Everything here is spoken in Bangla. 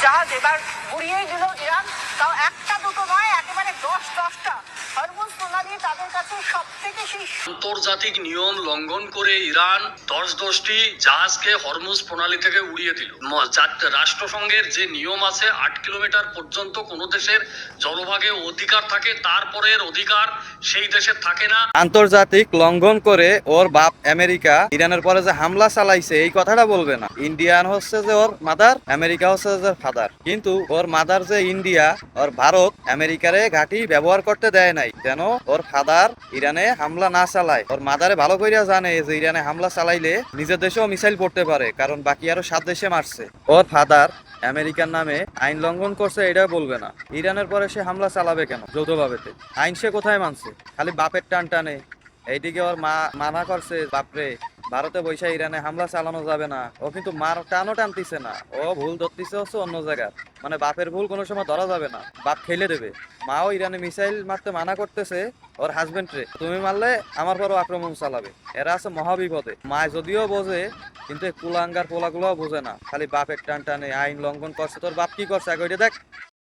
জাহাজ এবার উড়িয়েই দিল ইরান, তাও একটা দুটো নয়, একেবারে 10-10টা। হরমুজ প্রণালী তাদের কাছে সব থেকে সেই আন্তর্জাতিক নিয়ম লঙ্ঘন করে ইরান 10টি জাহাজকে হরমুজ প্রণালী থেকে উড়িয়ে দিল। রাষ্ট্রসংঘের যে নিয়ম আছে 8 কিলোমিটার পর্যন্ত কোনো দেশের জলভাগে অধিকার থাকে, তারপরের অধিকার সেই দেশের থাকে না। আন্তর্জাতিক লঙ্ঘন করে ওর বাপ আমেরিকা ইরানের পরে যে হামলা চালাইছে এই কথাটা বলবে না। ইন্ডিয়ান হচ্ছে যে ওর মাদার, আমেরিকা হচ্ছে যে ফাদার। কিন্তু ওর মাদার যে ইন্ডিয়া, ওর ভারত আমেরিকারে ঘাঁটি ব্যবহার করতে দেয় নাই, যেন ওর ফাদার ইরানে হামলা না চালায়। ওর মাদারে ভালো করিয়া জানে যে ইরানে হামলা চালাইলে নিজের দেশেও মিসাইল পড়তে পারে, কারণ বাকি আরো 7 দেশে মারছে। ওর ফাদার আমেরিকার নামে আইন লঙ্ঘন করছে এটা বলবে না। ইরানের পরে সে হামলা চালাবে কেন যৌথভাবেতে? আইন সে কোথায় মানছে? খালি বাপের টান টানে। এইদিকে ওর মা মানা করছে, বাপরে ভারতে বৈশা ইরানে হামলা চালানো যাবে না। ও কিন্তু মার টানও টানতিছে না, ও ভুল ধরতিছে হচ্ছে অন্য জায়গার। মানে বাপের ভুল কোনো সময় ধরা যাবে না, বাপ খেলে দেবে। মাও ইরানে মিসাইল মারতে মানা করতেছে ওর হাজবেন্ড রে, তুমি মারলে আমার পরও আক্রমণ চালাবে। এরা আছে মহাবিপদে। মা যদিও বোঝে, কিন্তু কুলাঙ্গার পোলাগুলোও বোঝে না, খালি বাপের টান টানে। আইন লঙ্ঘন করছে, তোর বাপ কি করছে আগে ওইটা দেখ।